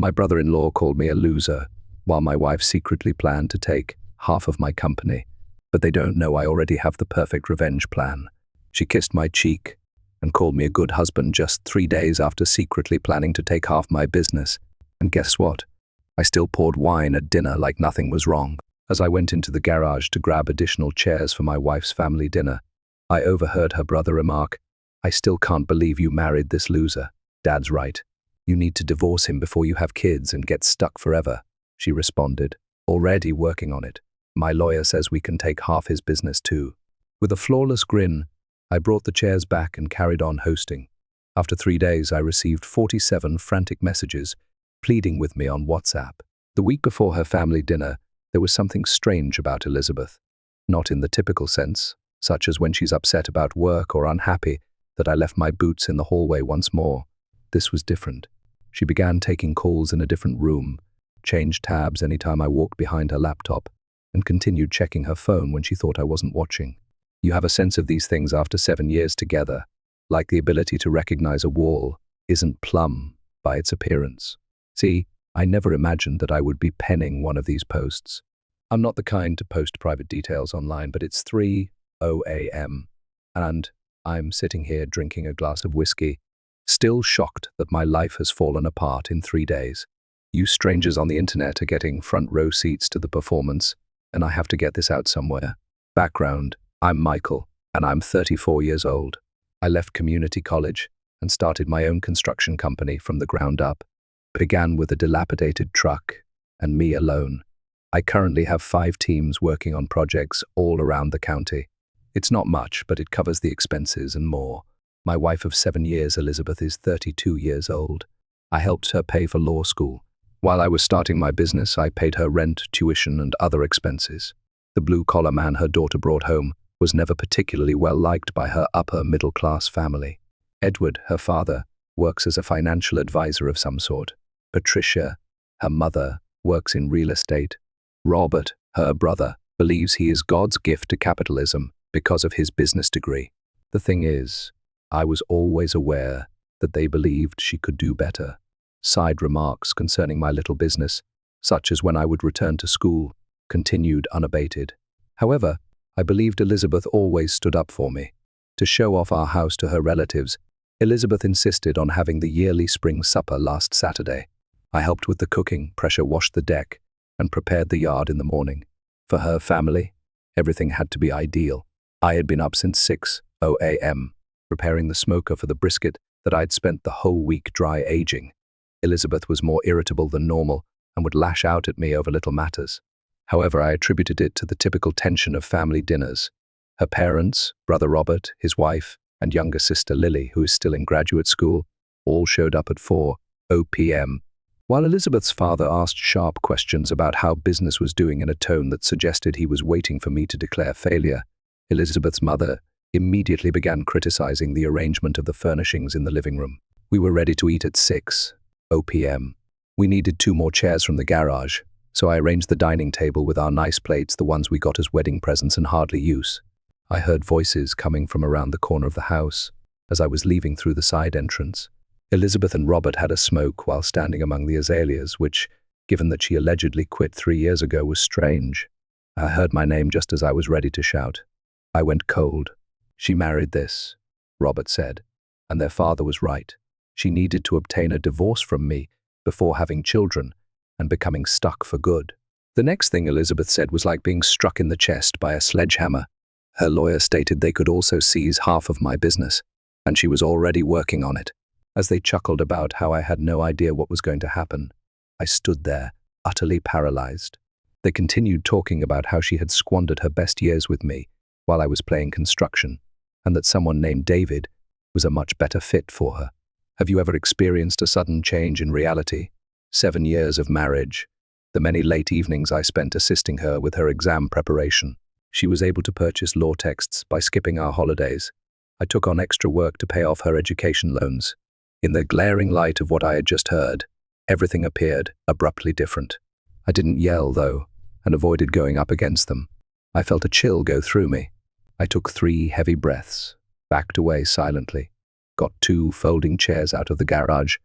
My brother-in-law called me a loser, while my wife secretly planned to take half of my company. But they don't know I already have the perfect revenge plan. She kissed my cheek and called me a good husband just 3 days after secretly planning to take half my business. And guess what? I still poured wine at dinner like nothing was wrong. As I went into the garage to grab additional chairs for my wife's family dinner, I overheard her brother remark, "I still can't believe you married this loser." "Dad's right. You need to divorce him before you have kids and get stuck forever," she responded, "Already working on it. My lawyer says we can take half his business too." With a flawless grin, I brought the chairs back and carried on hosting. After 3 days, I received 47 frantic messages pleading with me on WhatsApp. The week before her family dinner, there was something strange about Elizabeth. Not in the typical sense, such as when she's upset about work or unhappy that I left my boots in the hallway once more. This was different. She began taking calls in a different room, changed tabs anytime I walked behind her laptop, and continued checking her phone when she thought I wasn't watching. You have a sense of these things after 7 years together, like the ability to recognize a wall isn't plumb by its appearance. See, I never imagined that I would be penning one of these posts. I'm not the kind to post private details online, but it's 3:00 a.m. and I'm sitting here drinking a glass of whiskey, still shocked that my life has fallen apart in 3 days. You strangers on the internet are getting front row seats to the performance, and I have to get this out somewhere. Background: I'm Michael, and I'm 34 years old. I left community college and started my own construction company from the ground up. Began with a dilapidated truck and me alone. I currently have 5 teams working on projects all around the county. It's not much, but it covers the expenses and more. My wife of 7 years, Elizabeth, is 32 years old. I helped her pay for law school. While I was starting my business, I paid her rent, tuition, and other expenses. The blue-collar man her daughter brought home was never particularly well liked by her upper-middle-class family. Edward, her father, works as a financial advisor of some sort. Patricia, her mother, works in real estate. Robert, her brother, believes he is God's gift to capitalism because of his business degree. The thing is, I was always aware that they believed she could do better. Side remarks concerning my little business, such as when I would return to school, continued unabated. However, I believed Elizabeth always stood up for me. To show off our house to her relatives, Elizabeth insisted on having the yearly spring supper last Saturday. I helped with the cooking, pressure washed the deck, and prepared the yard in the morning. For her family, everything had to be ideal. I had been up since 6:00 a.m., preparing the smoker for the brisket that I'd spent the whole week dry aging. Elizabeth was more irritable than normal and would lash out at me over little matters. However, I attributed it to the typical tension of family dinners. Her parents, brother Robert, his wife, and younger sister Lily, who is still in graduate school, all showed up at 4:00 p.m. While Elizabeth's father asked sharp questions about how business was doing in a tone that suggested he was waiting for me to declare failure, Elizabeth's mother immediately began criticizing the arrangement of the furnishings in the living room. We were ready to eat at 6:00 p.m. We needed 2 more chairs from the garage, so I arranged the dining table with our nice plates, the ones we got as wedding presents and hardly use. I heard voices coming from around the corner of the house as I was leaving through the side entrance. Elizabeth and Robert had a smoke while standing among the azaleas, which, given that she allegedly quit 3 years ago, was strange. I heard my name just as I was ready to shout. I went cold. "She married this," Robert said, and their father was right. She needed to obtain a divorce from me before having children and becoming stuck for good. The next thing Elizabeth said was like being struck in the chest by a sledgehammer. Her lawyer stated they could also seize half of my business, and she was already working on it. As they chuckled about how I had no idea what was going to happen, I stood there, utterly paralyzed. They continued talking about how she had squandered her best years with me while I was playing construction, and that someone named David was a much better fit for her. Have you ever experienced a sudden change in reality? 7 years of marriage, the many late evenings I spent assisting her with her exam preparation. She was able to purchase law texts by skipping our holidays. I took on extra work to pay off her education loans. In the glaring light of what I had just heard, everything appeared abruptly different. I didn't yell, though, and avoided going up against them. I felt a chill go through me. I took 3 heavy breaths, backed away silently, got 2 folding chairs out of the garage,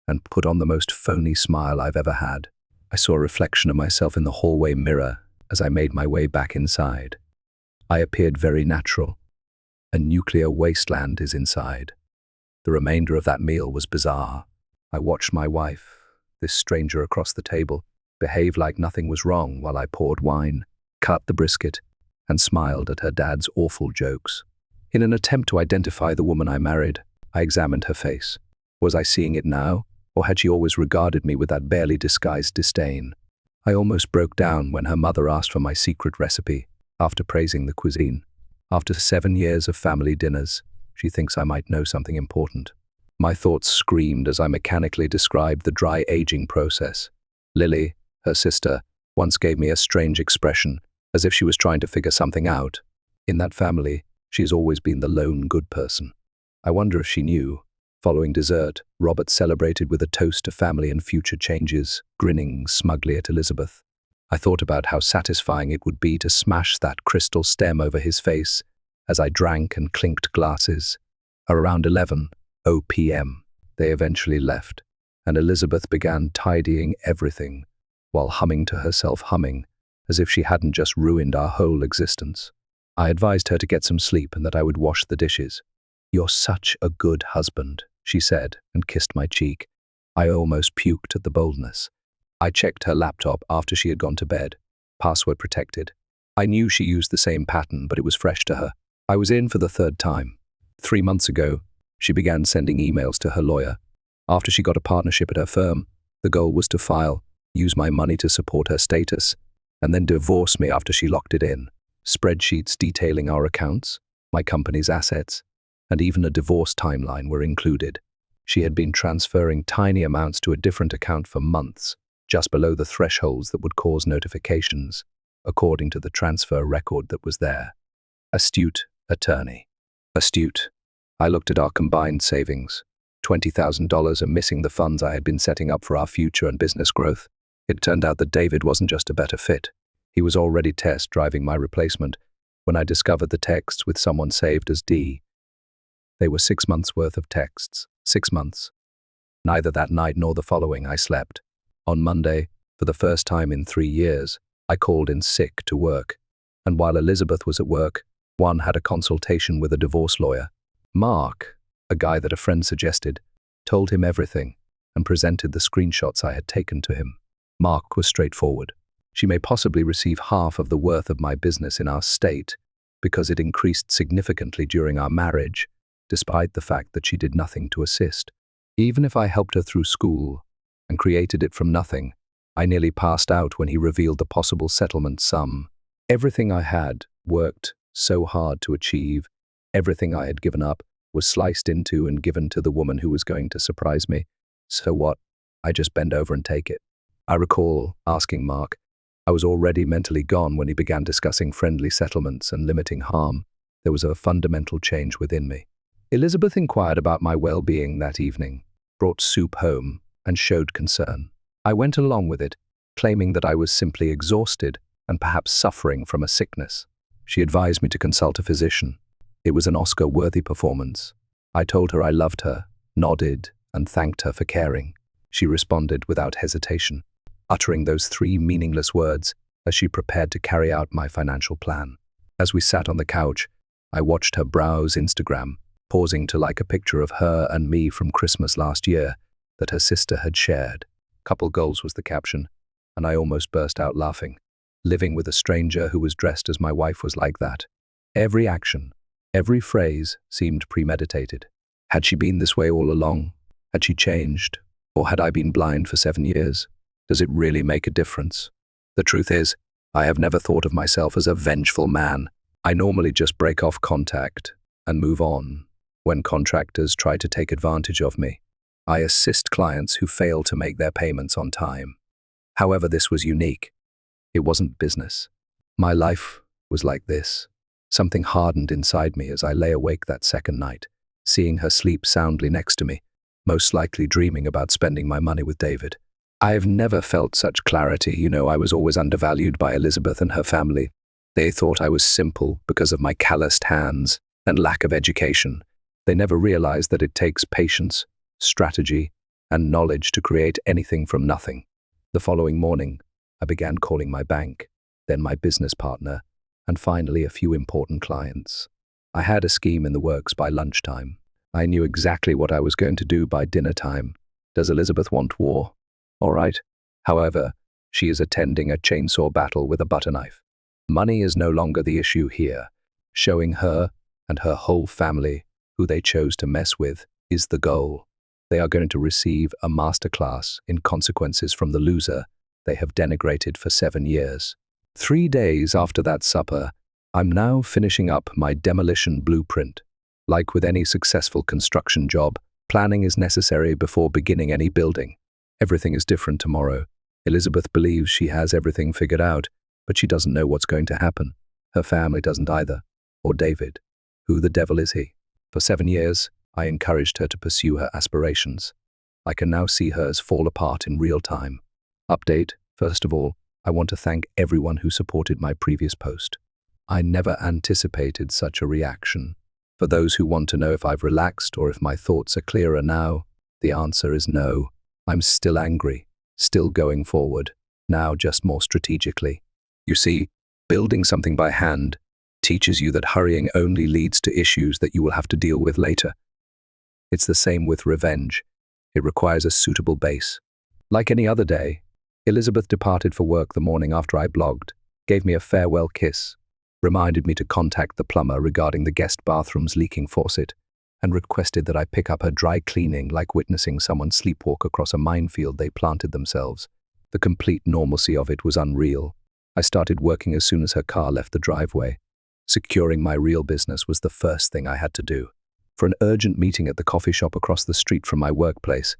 and put on the most phony smile I've ever had. I saw a reflection of myself in the hallway mirror as I made my way back inside. I appeared very natural. A nuclear wasteland is inside. The remainder of that meal was bizarre. I watched my wife, this stranger across the table, behave like nothing was wrong while I poured wine, cut the brisket, and smiled at her dad's awful jokes. In an attempt to identify the woman I married, I examined her face. Was I seeing it now, or had she always regarded me with that barely disguised disdain? I almost broke down when her mother asked for my secret recipe, after praising the cuisine. After 7 years of family dinners, she thinks I might know something important. My thoughts screamed as I mechanically described the dry aging process. Lily, her sister, once gave me a strange expression, as if she was trying to figure something out. In that family, she has always been the lone good person. I wonder if she knew. Following dessert, Robert celebrated with a toast to family and future changes, grinning smugly at Elizabeth. I thought about how satisfying it would be to smash that crystal stem over his face as I drank and clinked glasses. Around 11 p.m., they eventually left, and Elizabeth began tidying everything while humming to herself, as if she hadn't just ruined our whole existence. I advised her to get some sleep and that I would wash the dishes. "You're such a good husband," she said, and kissed my cheek. I almost puked at the boldness. I checked her laptop after she had gone to bed. Password protected. I knew she used the same pattern, but it was fresh to her. I was in for the third time. 3 months ago, she began sending emails to her lawyer. After she got a partnership at her firm, the goal was to file, use my money to support her status, and then divorce me after she locked it in. Spreadsheets detailing our accounts, my company's assets, and even a divorce timeline were included. She had been transferring tiny amounts to a different account for months, just below the thresholds that would cause notifications, according to the transfer record that was there. Astute attorney. Astute. I looked at our combined savings. $20,000 and missing the funds I had been setting up for our future and business growth. It turned out that David wasn't just a better fit. He was already test driving my replacement when I discovered the texts with someone saved as D. They were 6 months' worth of texts. 6 months. Neither that night nor the following I slept. On Monday, for the first time in 3 years, I called in sick to work. And while Elizabeth was at work, one had a consultation with a divorce lawyer. Mark, a guy that a friend suggested, told him everything and presented the screenshots I had taken to him. Mark was straightforward. "She may possibly receive half of the worth of my business in our state because it increased significantly during our marriage, despite the fact that she did nothing to assist. Even if I helped her through school and created it from nothing, I nearly passed out when he revealed the possible settlement sum. Everything I had worked so hard to achieve, everything I had given up, was sliced into and given to the woman who was going to surprise me. So what? I just bend over and take it." I recall asking Mark. I was already mentally gone when he began discussing friendly settlements and limiting harm. There was a fundamental change within me. Elizabeth inquired about my well-being that evening, brought soup home, and showed concern. I went along with it, claiming that I was simply exhausted and perhaps suffering from a sickness. She advised me to consult a physician. It was an Oscar-worthy performance. I told her I loved her, nodded, and thanked her for caring. She responded without hesitation, uttering those 3 meaningless words as she prepared to carry out my financial plan. As we sat on the couch, I watched her browse Instagram, pausing to like a picture of her and me from Christmas last year that her sister had shared. "Couple goals" was the caption, and I almost burst out laughing. Living with a stranger who was dressed as my wife was like that. Every action, every phrase seemed premeditated. Had she been this way all along? Had she changed? Or had I been blind for 7 years? Does it really make a difference? The truth is, I have never thought of myself as a vengeful man. I normally just break off contact and move on. When contractors try to take advantage of me, I assist clients who fail to make their payments on time. However, this was unique. It wasn't business. My life was like this. Something hardened inside me as I lay awake that second night, seeing her sleep soundly next to me, most likely dreaming about spending my money with David. I've never felt such clarity. I was always undervalued by Elizabeth and her family. They thought I was simple because of my calloused hands and lack of education. They never realized that it takes patience, strategy, and knowledge to create anything from nothing. The following morning, I began calling my bank, then my business partner, and finally a few important clients. I had a scheme in the works by lunchtime. I knew exactly what I was going to do by dinner time. Does Elizabeth want war? All right. However, she is attending a chainsaw battle with a butter knife. Money is no longer the issue here. Showing her and her whole family who they chose to mess with is the goal. They are going to receive a masterclass in consequences from the loser they have denigrated for 7 years. 3 days after that supper, I'm now finishing up my demolition blueprint. Like with any successful construction job, planning is necessary before beginning any building. Everything is different tomorrow. Elizabeth believes she has everything figured out, but she doesn't know what's going to happen. Her family doesn't either. Or David. Who the devil is he? For 7 years, I encouraged her to pursue her aspirations. I can now see hers fall apart in real time. Update, first of all, I want to thank everyone who supported my previous post. I never anticipated such a reaction. For those who want to know if I've relaxed or if my thoughts are clearer now, the answer is no. I'm still angry, still going forward, now just more strategically. You see, building something by hand teaches you that hurrying only leads to issues that you will have to deal with later. It's the same with revenge. It requires a suitable base. Like any other day, Elizabeth departed for work the morning after I blogged, gave me a farewell kiss, reminded me to contact the plumber regarding the guest bathroom's leaking faucet, and requested that I pick up her dry cleaning like witnessing someone sleepwalk across a minefield they planted themselves. The complete normalcy of it was unreal. I started working as soon as her car left the driveway. Securing my real business was the first thing I had to do. For an urgent meeting at the coffee shop across the street from my workplace,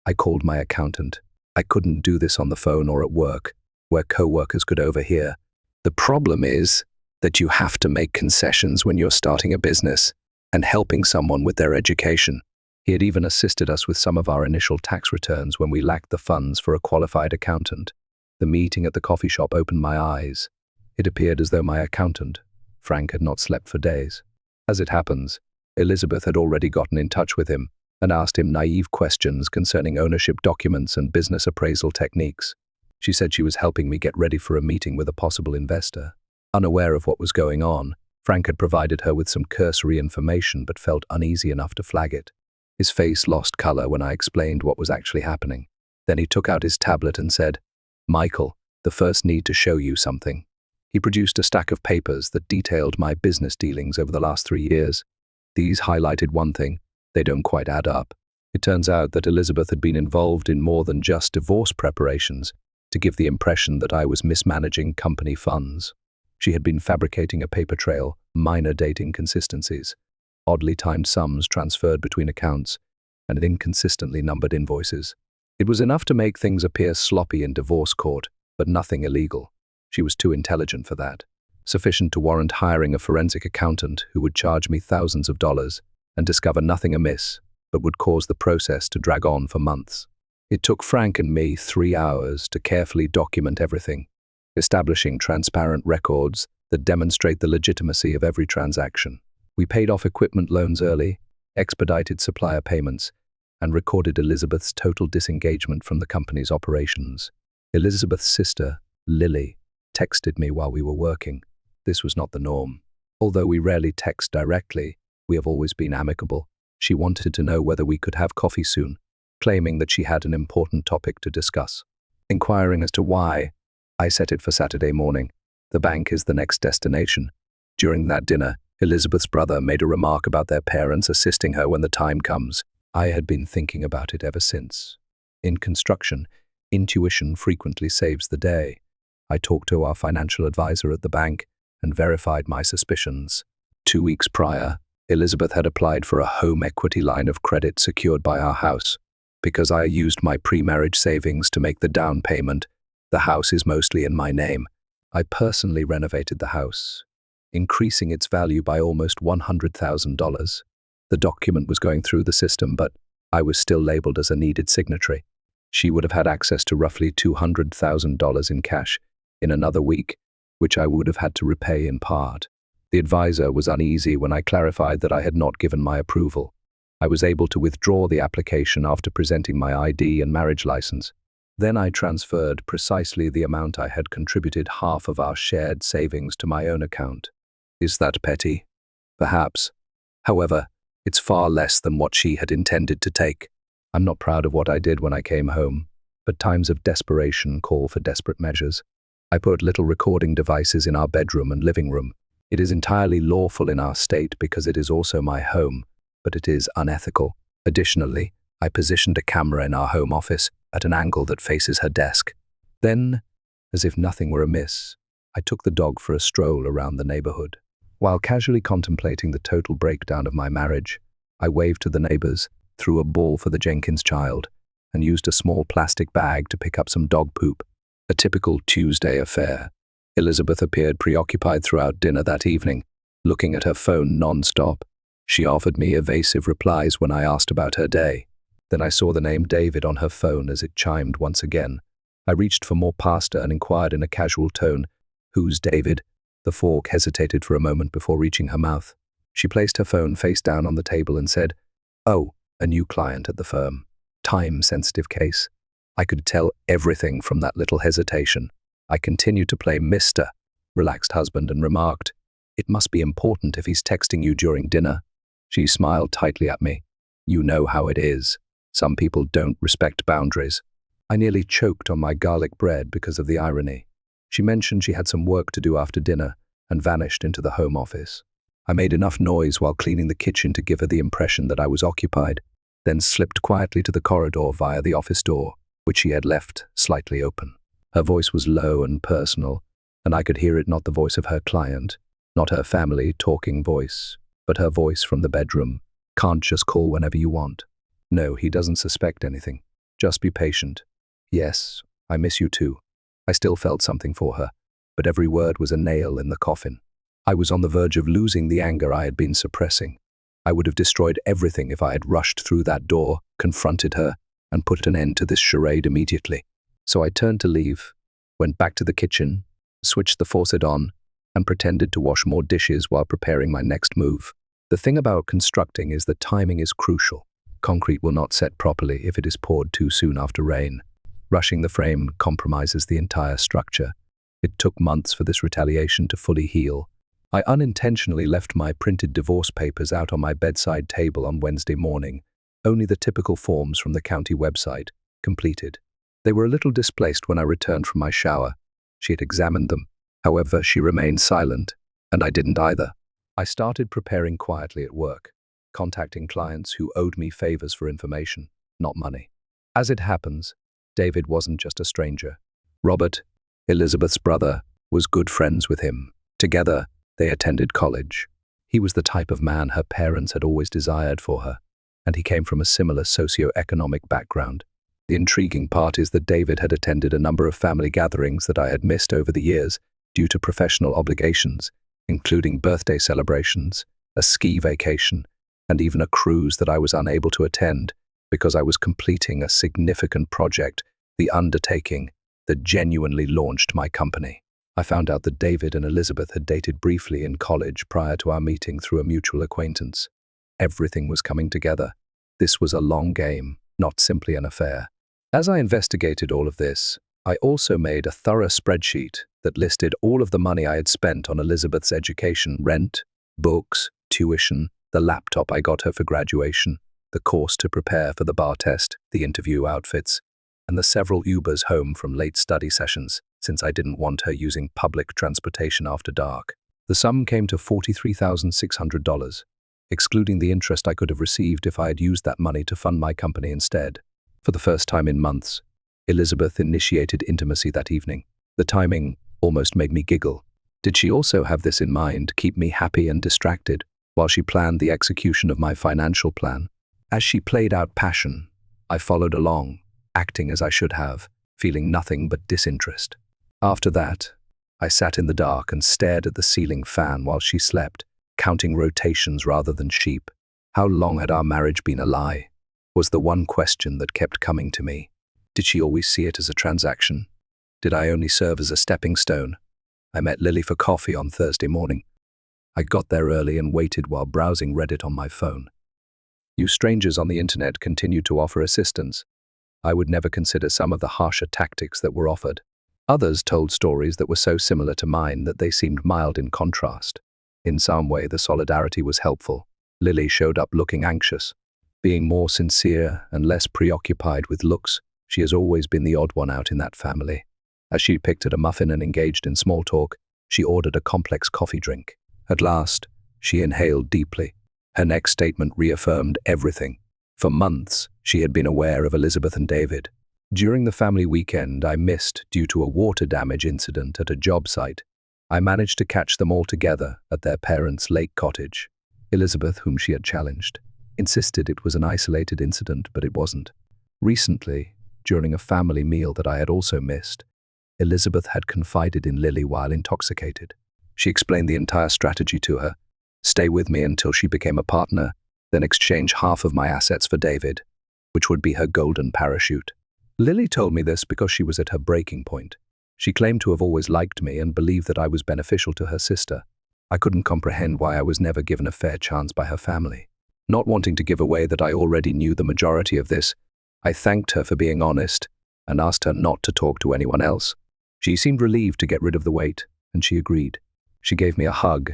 I called my accountant. I couldn't do this on the phone or at work, where co-workers could overhear. The problem is that you have to make concessions when you're starting a business and helping someone with their education. He had even assisted us with some of our initial tax returns when we lacked the funds for a qualified accountant. The meeting at the coffee shop opened my eyes. It appeared as though my accountant, Frank, had not slept for days. As it happens, Elizabeth had already gotten in touch with him and asked him naive questions concerning ownership documents and business appraisal techniques. She said she was helping me get ready for a meeting with a possible investor. Unaware of what was going on, Frank had provided her with some cursory information but felt uneasy enough to flag it. His face lost color when I explained what was actually happening. Then he took out his tablet and said, "Michael, the first need to show you something." He produced a stack of papers that detailed my business dealings over the last 3 years. These highlighted one thing: they don't quite add up. It turns out that Elizabeth had been involved in more than just divorce preparations to give the impression that I was mismanaging company funds. She had been fabricating a paper trail, minor date inconsistencies, oddly timed sums transferred between accounts, and inconsistently numbered invoices. It was enough to make things appear sloppy in divorce court, but nothing illegal. She was too intelligent for that. Sufficient to warrant hiring a forensic accountant who would charge me thousands of dollars and discover nothing amiss, but would cause the process to drag on for months. It took Frank and me 3 hours to carefully document everything, establishing transparent records that demonstrate the legitimacy of every transaction. We paid off equipment loans early, expedited supplier payments, and recorded Elizabeth's total disengagement from the company's operations. Elizabeth's sister, Lily, texted me while we were working. This was not the norm. Although we rarely text directly, we have always been amicable. She wanted to know whether we could have coffee soon, claiming that she had an important topic to discuss. Inquiring as to why, I set it for Saturday morning. The bank is the next destination. During that dinner, Elizabeth's brother made a remark about their parents assisting her when the time comes. I had been thinking about it ever since. In construction, intuition frequently saves the day. I talked to our financial advisor at the bank and verified my suspicions. 2 weeks prior, Elizabeth had applied for a home equity line of credit secured by our house. Because I used my pre-marriage savings to make the down payment, the house is mostly in my name. I personally renovated the house, increasing its value by almost $100,000. The document was going through the system, but I was still labeled as a needed signatory. She would have had access to roughly $200,000 in cash in another week, which I would have had to repay in part. The advisor was uneasy when I clarified that I had not given my approval. I was able to withdraw the application after presenting my ID and marriage license. Then I transferred precisely the amount I had contributed, half of our shared savings, to my own account. Is that petty? Perhaps. However, it's far less than what she had intended to take. I'm not proud of what I did when I came home, but times of desperation call for desperate measures. I put little recording devices in our bedroom and living room. It is entirely lawful in our state because it is also my home, but it is unethical. Additionally, I positioned a camera in our home office at an angle that faces her desk. Then, as if nothing were amiss, I took the dog for a stroll around the neighborhood. While casually contemplating the total breakdown of my marriage, I waved to the neighbors, threw a ball for the Jenkins child, and used a small plastic bag to pick up some dog poop. A typical Tuesday affair. Elizabeth appeared preoccupied throughout dinner that evening, looking at her phone non-stop. She offered me evasive replies when I asked about her day. Then I saw the name David on her phone as it chimed once again. I reached for more pasta and inquired in a casual tone, "Who's David?" The fork hesitated for a moment before reaching her mouth. She placed her phone face down on the table and said, "Oh, a new client at the firm. Time-sensitive case." I could tell everything from that little hesitation. I continued to play Mr. Relaxed Husband and remarked, "It must be important if he's texting you during dinner." She smiled tightly at me. "You know how it is. Some people don't respect boundaries." I nearly choked on my garlic bread because of the irony. She mentioned she had some work to do after dinner and vanished into the home office. I made enough noise while cleaning the kitchen to give her the impression that I was occupied, then slipped quietly to the corridor via the office door, which she had left slightly open. Her voice was low and personal, and I could hear it, not the voice of her client, not her family talking voice, but her voice from the bedroom. "Can't just call whenever you want. No, he doesn't suspect anything. Just be patient. Yes, I miss you too." I still felt something for her, but every word was a nail in the coffin. I was on the verge of losing the anger I had been suppressing. I would have destroyed everything if I had rushed through that door, confronted her, and put an end to this charade immediately. So I turned to leave, went back to the kitchen, switched the faucet on, and pretended to wash more dishes while preparing my next move. The thing about constructing is that timing is crucial. Concrete will not set properly if it is poured too soon after rain. Rushing the frame compromises the entire structure. It took months for this retaliation to fully heal. I unintentionally left my printed divorce papers out on my bedside table on Wednesday morning, only the typical forms from the county website, completed. They were a little displaced when I returned from my shower. She had examined them. However, she remained silent, and I didn't either. I started preparing quietly at work, contacting clients who owed me favors for information, not money. As it happens, David wasn't just a stranger. Robert, Elizabeth's brother, was good friends with him. Together, they attended college. He was the type of man her parents had always desired for her, and he came from a similar socio-economic background. The intriguing part is that David had attended a number of family gatherings that I had missed over the years due to professional obligations, including birthday celebrations, a ski vacation, and even a cruise that I was unable to attend because I was completing a significant project, the undertaking that genuinely launched my company. I found out that David and Elizabeth had dated briefly in college prior to our meeting through a mutual acquaintance. Everything was coming together. This was a long game, not simply an affair. As I investigated all of this, I also made a thorough spreadsheet that listed all of the money I had spent on Elizabeth's education, rent, books, tuition, the laptop I got her for graduation, the course to prepare for the bar test, the interview outfits, and the several Ubers home from late study sessions, since I didn't want her using public transportation after dark. The sum came to $43,600, excluding the interest I could have received if I had used that money to fund my company instead. For the first time in months, Elizabeth initiated intimacy that evening. The timing almost made me giggle. Did she also have this in mind, keep me happy and distracted, while she planned the execution of my financial plan? As she played out passion, I followed along, acting as I should have, feeling nothing but disinterest. After that, I sat in the dark and stared at the ceiling fan while she slept, counting rotations rather than sheep. How long had our marriage been a lie? Was the one question that kept coming to me. Did she always see it as a transaction? Did I only serve as a stepping stone? I met Lily for coffee on Thursday morning. I got there early and waited while browsing Reddit on my phone. You strangers on the internet continued to offer assistance. I would never consider some of the harsher tactics that were offered. Others told stories that were so similar to mine that they seemed mild in contrast. In some way, the solidarity was helpful. Lily showed up looking anxious. Being more sincere and less preoccupied with looks, she has always been the odd one out in that family. As she picked at a muffin and engaged in small talk, she ordered a complex coffee drink. At last, she inhaled deeply. Her next statement reaffirmed everything. For months, she had been aware of Elizabeth and David. During the family weekend I missed due to a water damage incident at a job site, I managed to catch them all together at their parents' lake cottage. Elizabeth, whom she had challenged, insisted it was an isolated incident, but it wasn't. Recently, during a family meal that I had also missed, Elizabeth had confided in Lily while intoxicated. She explained the entire strategy to her: stay with me until she became a partner, then exchange half of my assets for David, which would be her golden parachute. Lily told me this because she was at her breaking point. She claimed to have always liked me and believed that I was beneficial to her sister. I couldn't comprehend why I was never given a fair chance by her family. Not wanting to give away that I already knew the majority of this, I thanked her for being honest and asked her not to talk to anyone else. She seemed relieved to get rid of the weight, and she agreed. She gave me a hug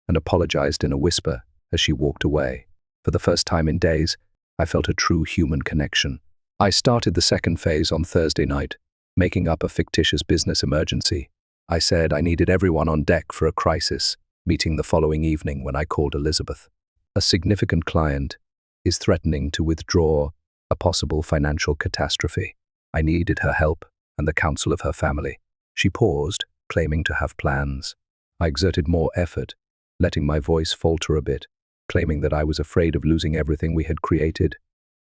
and apologized in a whisper as she walked away. For the first time in days, I felt a true human connection. I started the second phase on Thursday night, making up a fictitious business emergency. I said I needed everyone on deck for a crisis, meeting the following evening when I called Elizabeth. A significant client is threatening to withdraw a possible financial catastrophe. I needed her help and the counsel of her family. She paused, claiming to have plans. I exerted more effort, letting my voice falter a bit, claiming that I was afraid of losing everything we had created.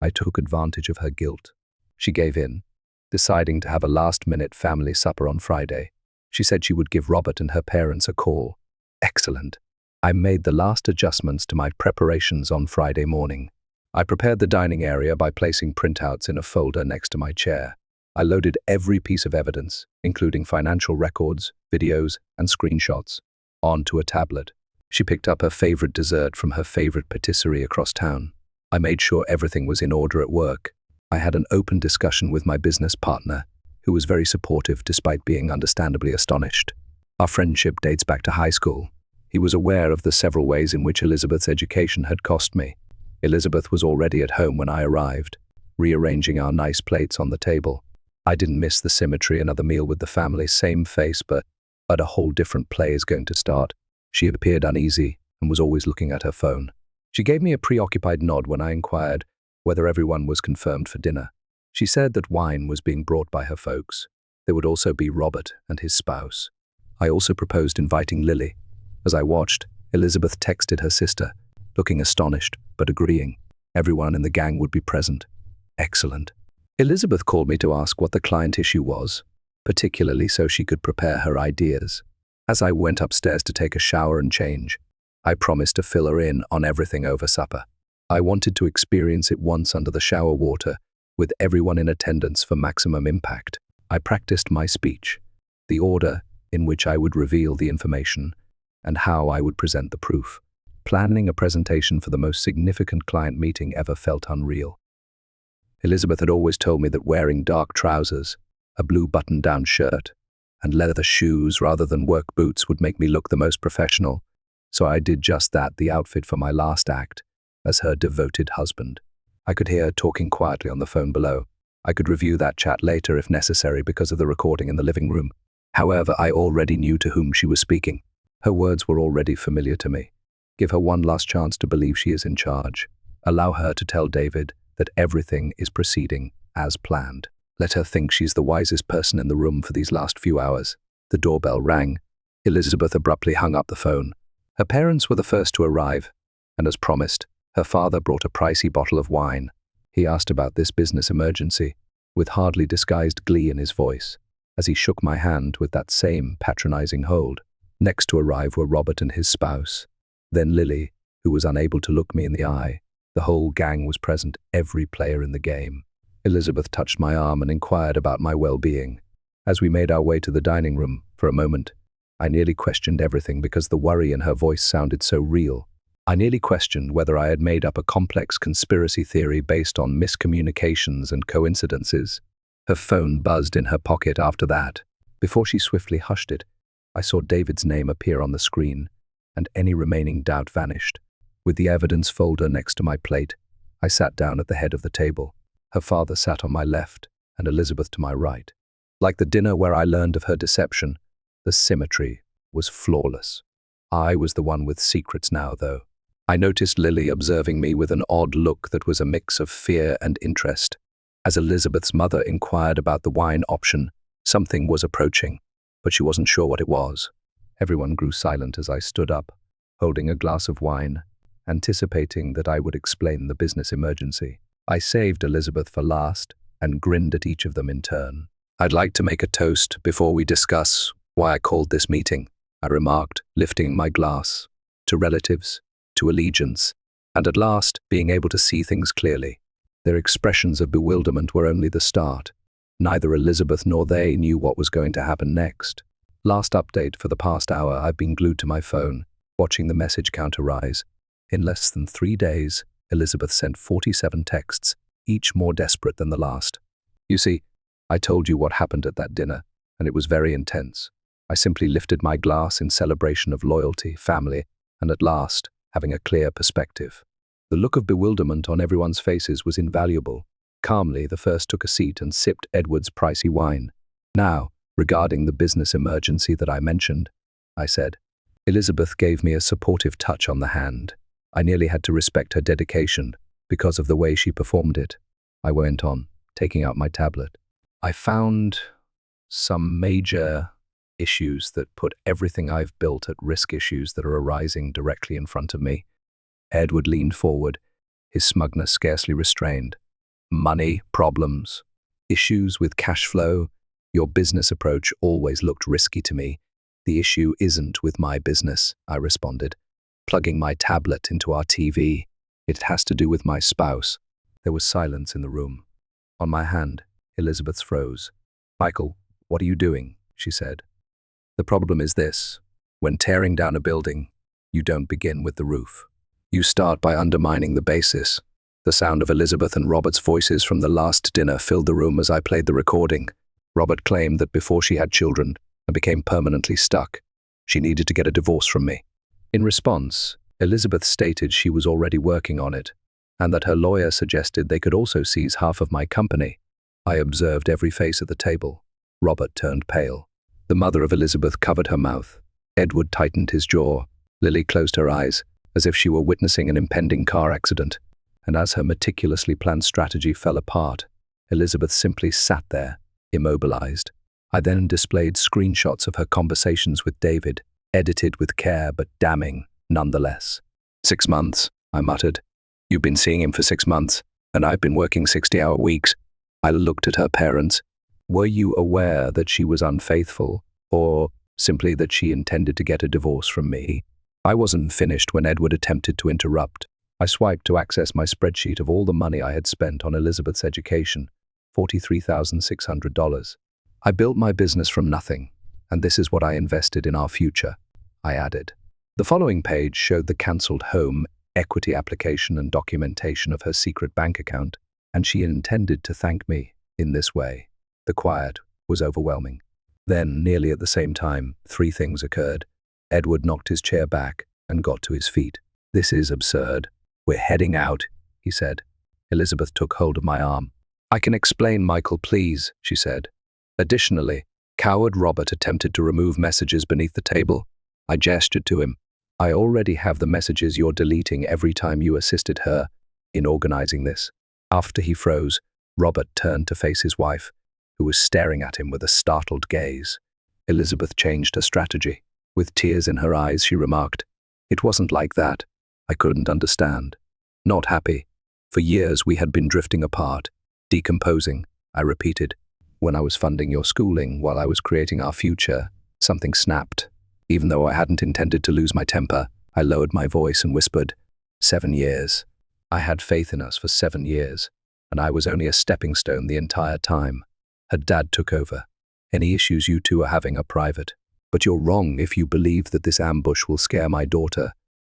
I took advantage of her guilt. She gave in, deciding to have a last-minute family supper on Friday. She said she would give Robert and her parents a call. Excellent. I made the last adjustments to my preparations on Friday morning. I prepared the dining area by placing printouts in a folder next to my chair. I loaded every piece of evidence, including financial records, videos, and screenshots, onto a tablet. She picked up her favorite dessert from her favorite patisserie across town. I made sure everything was in order at work. I had an open discussion with my business partner, who was very supportive despite being understandably astonished. Our friendship dates back to high school. He was aware of the several ways in which Elizabeth's education had cost me. Elizabeth was already at home when I arrived, rearranging our nice plates on the table. I didn't miss the symmetry. Another meal with the family, same face, but a whole different play is going to start. She appeared uneasy and was always looking at her phone. She gave me a preoccupied nod when I inquired whether everyone was confirmed for dinner. She said that wine was being brought by her folks. There would also be Robert and his spouse. I also proposed inviting Lily. As I watched, Elizabeth texted her sister, looking astonished but agreeing. Everyone in the gang would be present. Excellent. Elizabeth called me to ask what the client issue was, particularly so she could prepare her ideas. As I went upstairs to take a shower and change, I promised to fill her in on everything over supper. I wanted to experience it once under the shower water, with everyone in attendance for maximum impact. I practiced my speech, the order in which I would reveal the information, and how I would present the proof. Planning a presentation for the most significant client meeting ever felt unreal. Elizabeth had always told me that wearing dark trousers, a blue button-down shirt, and leather shoes rather than work boots would make me look the most professional. So I did just that, the outfit for my last act, as her devoted husband. I could hear her talking quietly on the phone below. I could review that chat later if necessary because of the recording in the living room. However, I already knew to whom she was speaking. Her words were already familiar to me. Give her one last chance to believe she is in charge. Allow her to tell David that everything is proceeding as planned. Let her think she's the wisest person in the room for these last few hours. The doorbell rang. Elizabeth abruptly hung up the phone. Her parents were the first to arrive, and as promised, her father brought a pricey bottle of wine. He asked about this business emergency, with hardly disguised glee in his voice, as he shook my hand with that same patronizing hold. Next to arrive were Robert and his spouse, then Lily, who was unable to look me in the eye. The whole gang was present, every player in the game. Elizabeth touched my arm and inquired about my well-being. As we made our way to the dining room, for a moment, I nearly questioned everything because the worry in her voice sounded so real. I nearly questioned whether I had made up a complex conspiracy theory based on miscommunications and coincidences. Her phone buzzed in her pocket after that. Before she swiftly hushed it, I saw David's name appear on the screen, and any remaining doubt vanished. With the evidence folder next to my plate, I sat down at the head of the table. Her father sat on my left, and Elizabeth to my right. Like the dinner where I learned of her deception, the symmetry was flawless. I was the one with secrets now, though. I noticed Lily observing me with an odd look that was a mix of fear and interest. As Elizabeth's mother inquired about the wine option, something was approaching, but she wasn't sure what it was. Everyone grew silent as I stood up, holding a glass of wine, anticipating that I would explain the business emergency. I saved Elizabeth for last and grinned at each of them in turn. "I'd like to make a toast before we discuss why I called this meeting," I remarked, lifting my glass. "To relatives, to allegiance, and at last being able to see things clearly." Their expressions of bewilderment were only the start. Neither Elizabeth nor they knew what was going to happen next. Last update: for the past hour, I've been glued to my phone, watching the message counter rise. In less than 3 days, Elizabeth sent 47 texts, each more desperate than the last. "You see, I told you what happened at that dinner, and it was very intense." I simply lifted my glass in celebration of loyalty, family, and at last, having a clear perspective. The look of bewilderment on everyone's faces was invaluable. Calmly, the first took a seat and sipped Edward's pricey wine. "Now, regarding the business emergency that I mentioned," I said. Elizabeth gave me a supportive touch on the hand. I nearly had to respect her dedication because of the way she performed it. I went on, taking out my tablet. "I found some major issues that put everything I've built at risk, issues that are arising directly in front of me." Edward leaned forward, his smugness scarcely restrained. "Money problems, issues with cash flow. Your business approach always looked risky to me." "The issue isn't with my business," I responded, plugging my tablet into our TV. "It has to do with my spouse." There was silence in the room. On my hand, Elizabeth froze. "Michael, what are you doing?" she said. "The problem is this. When tearing down a building, you don't begin with the roof. You start by undermining the basis." The sound of Elizabeth and Robert's voices from the last dinner filled the room as I played the recording. Robert claimed that before she had children and became permanently stuck, she needed to get a divorce from me. In response, Elizabeth stated she was already working on it, and that her lawyer suggested they could also seize half of my company. I observed every face at the table. Robert turned pale. The mother of Elizabeth covered her mouth. Edward tightened his jaw. Lily closed her eyes, as if she were witnessing an impending car accident. And as her meticulously planned strategy fell apart, Elizabeth simply sat there, immobilized. I then displayed screenshots of her conversations with David, edited with care but damning nonetheless. 6 months, I muttered. "You've been seeing him for 6 months, and I've been working 60-hour weeks." I looked at her parents. "Were you aware that she was unfaithful, or simply that she intended to get a divorce from me?" I wasn't finished when Edward attempted to interrupt. I swiped to access my spreadsheet of all the money I had spent on Elizabeth's education, $43,600. "I built my business from nothing, and this is what I invested in our future," I added. The following page showed the cancelled home equity application and documentation of her secret bank account, and she intended to thank me in this way. The quiet was overwhelming. Then, nearly at the same time, 3 things occurred. Edward knocked his chair back and got to his feet. "This is absurd. We're heading out," he said. Elizabeth took hold of my arm. "I can explain, Michael, please," she said. Additionally, coward Robert attempted to remove messages beneath the table. I gestured to him. "I already have the messages you're deleting every time you assisted her in organizing this." After he froze, Robert turned to face his wife, who was staring at him with a startled gaze. Elizabeth changed her strategy. With tears in her eyes, she remarked, "It wasn't like that." I couldn't understand. "Not happy. For years we had been drifting apart, decomposing," I repeated. "When I was funding your schooling, while I was creating our future, something snapped." Even though I hadn't intended to lose my temper, I lowered my voice and whispered, 7 years. I had faith in us for 7 years, and I was only a stepping stone the entire time. Her dad took over. "Any issues you two are having are private. But you're wrong if you believe that this ambush will scare my daughter.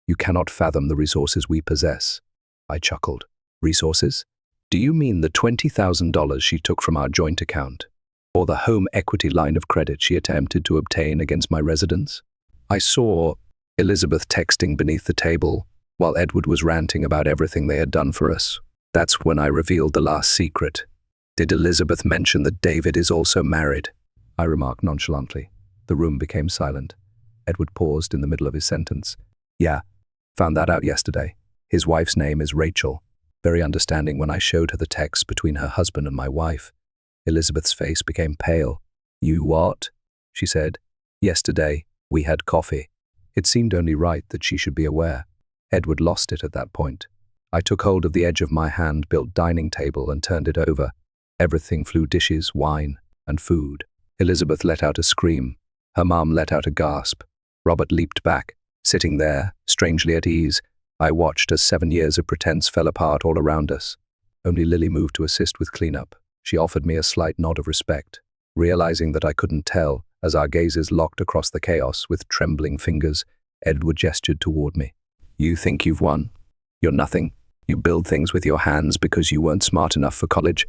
You cannot fathom the resources we possess. I chuckled. Resources? Do you mean the $20,000 she took from our joint account? Or the home equity line of credit she attempted to obtain against my residence? I saw Elizabeth texting beneath the table while Edward was ranting about everything they had done for us. That's when I revealed the last secret. Did Elizabeth mention that David is also married? I remarked nonchalantly. The room became silent. Edward paused in the middle of his sentence. Yeah, found that out yesterday. His wife's name is Rachel. Very understanding when I showed her the text between her husband and my wife. Elizabeth's face became pale. You what? She said. Yesterday, we had coffee. It seemed only right that she should be aware. Edward lost it at that point. I took hold of the edge of my hand-built dining table and turned it over. Everything flew: dishes, wine, and food. Elizabeth let out a scream. Her mom let out a gasp. Robert leaped back. Sitting there, strangely at ease, I watched as 7 years of pretense fell apart all around us. Only Lily moved to assist with cleanup. She offered me a slight nod of respect. Realizing that I couldn't tell, as our gazes locked across the chaos with trembling fingers, Edward gestured toward me. You think you've won? You're nothing. You build things with your hands because you weren't smart enough for college.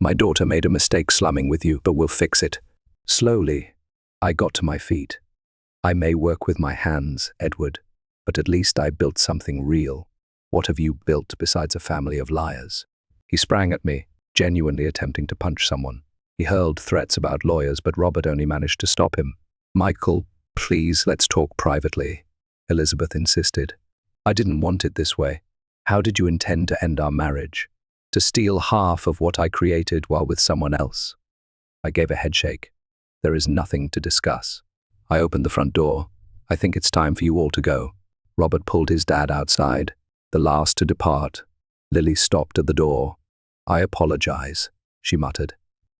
My daughter made a mistake slumming with you, but we'll fix it. Slowly, I got to my feet. I may work with my hands, Edward, but at least I built something real. What have you built besides a family of liars? He sprang at me, genuinely attempting to punch someone. He hurled threats about lawyers, but Robert only managed to stop him. Michael, please, let's talk privately, Elizabeth insisted. I didn't want it this way. How did you intend to end our marriage? To steal half of what I created while with someone else? I gave a headshake. There is nothing to discuss. I opened the front door. I think it's time for you all to go. Robert pulled his dad outside, the last to depart. Lily stopped at the door. I apologize, she muttered.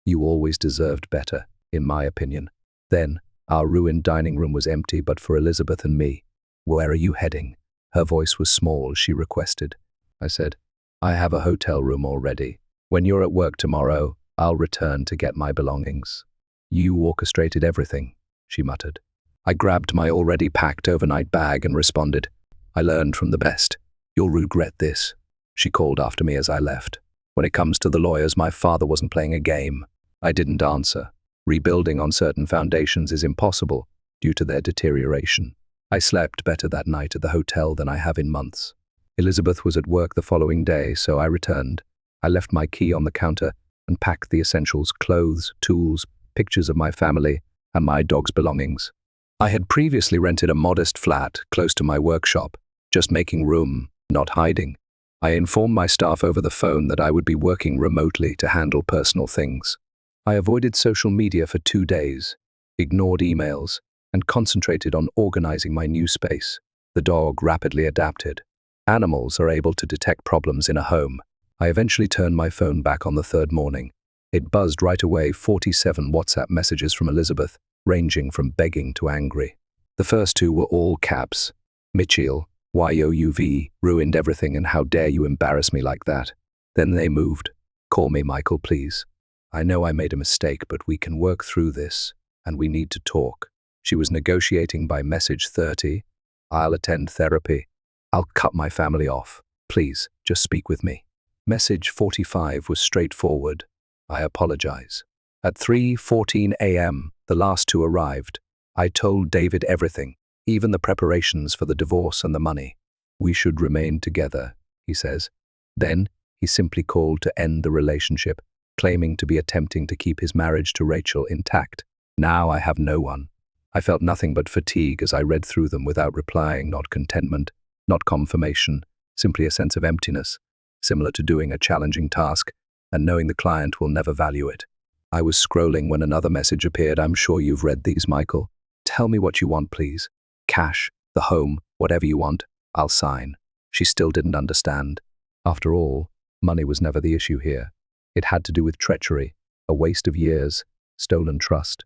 You always deserved better, in my opinion. Then, our ruined dining room was empty but for Elizabeth and me. Where are you heading? Her voice was small, she requested. I said, I have a hotel room already. When you're at work tomorrow, I'll return to get my belongings. You orchestrated everything, she muttered. I grabbed my already packed overnight bag and responded, I learned from the best. You'll regret this, she called after me as I left. When it comes to the lawyers, my father wasn't playing a game. I didn't answer. Rebuilding on certain foundations is impossible due to their deterioration. I slept better that night at the hotel than I have in months. Elizabeth was at work the following day, so I returned. I left my key on the counter and packed the essentials: clothes, tools, pictures of my family, and my dog's belongings. I had previously rented a modest flat close to my workshop, just making room, not hiding. I informed my staff over the phone that I would be working remotely to handle personal things. I avoided social media for 2 days, ignored emails, and concentrated on organizing my new space. The dog rapidly adapted. Animals are able to detect problems in a home. I eventually turned my phone back on the 3rd morning. It buzzed right away, 47 WhatsApp messages from Elizabeth, ranging from begging to angry. The first 2 were all caps. Mitchell, YOUV, ruined everything and how dare you embarrass me like that. Then they moved. Call me Michael, please. I know I made a mistake, but we can work through this, and we need to talk. She was negotiating by message 30. I'll attend therapy. I'll cut my family off. Please, just speak with me. Message 45 was straightforward. I apologize. At 3:14 a.m., the last 2 arrived. I told David everything, even the preparations for the divorce and the money. We should remain together, he says. Then, he simply called to end the relationship, claiming to be attempting to keep his marriage to Rachel intact. Now I have no one. I felt nothing but fatigue as I read through them without replying, not contentment, not confirmation, simply a sense of emptiness, similar to doing a challenging task and knowing the client will never value it. I was scrolling when another message appeared. I'm sure you've read these, Michael. Tell me what you want, please. Cash, the home, whatever you want, I'll sign. She still didn't understand. After all, money was never the issue here. It had to do with treachery, a waste of years, stolen trust.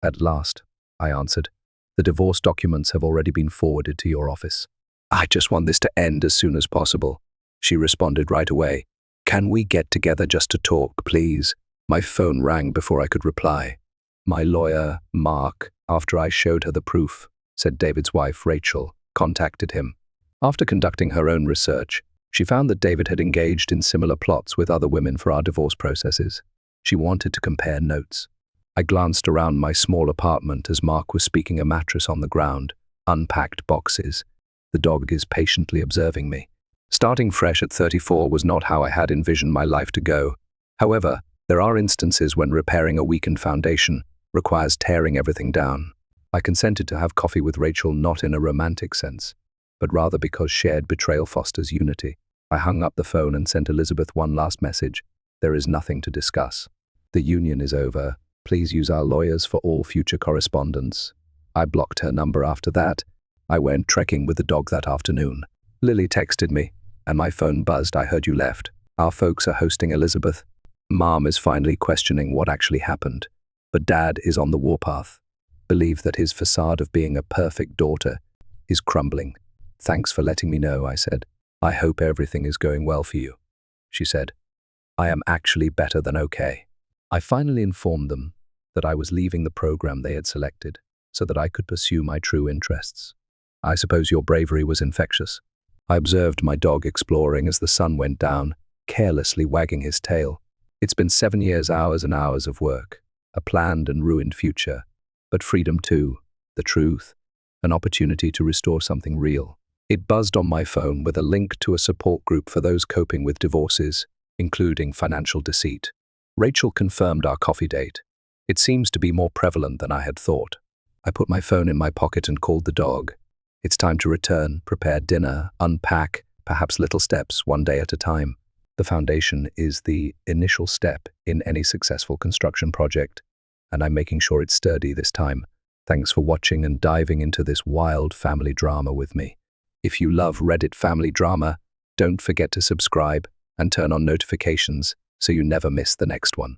At last, I answered, the divorce documents have already been forwarded to your office. I just want this to end as soon as possible. She responded right away. Can we get together just to talk, please? My phone rang before I could reply. My lawyer, Mark, after I showed her the proof, said David's wife, Rachel, contacted him. After conducting her own research, she found that David had engaged in similar plots with other women for our divorce processes. She wanted to compare notes. I glanced around my small apartment as Mark was speaking a mattress on the ground, unpacked boxes. The dog is patiently observing me. Starting fresh at 34 was not how I had envisioned my life to go. However, there are instances when repairing a weakened foundation requires tearing everything down. I consented to have coffee with Rachel not in a romantic sense, but rather because shared betrayal fosters unity. I hung up the phone and sent Elizabeth one last message. There is nothing to discuss. The union is over. Please use our lawyers for all future correspondence. I blocked her number after that. I went trekking with the dog that afternoon. Lily texted me, and my phone buzzed. I heard you left. Our folks are hosting Elizabeth. Mom is finally questioning what actually happened, but Dad is on the warpath. Believe that his facade of being a perfect daughter is crumbling. Thanks for letting me know, I said. I hope everything is going well for you, she said. I am actually better than okay. I finally informed them that I was leaving the program they had selected so that I could pursue my true interests. I suppose your bravery was infectious. I observed my dog exploring as the sun went down, carelessly wagging his tail. It's been 7 years, hours and hours of work, a planned and ruined future, but freedom too, the truth, an opportunity to restore something real. It buzzed on my phone with a link to a support group for those coping with divorces, including financial deceit. Rachel confirmed our coffee date. It seems to be more prevalent than I had thought. I put my phone in my pocket and called the dog. It's time to return, prepare dinner, unpack, perhaps little steps, one day at a time. The foundation is the initial step in any successful construction project, and I'm making sure it's sturdy this time. Thanks for watching and diving into this wild family drama with me. If you love Reddit family drama, don't forget to subscribe and turn on notifications so you never miss the next one.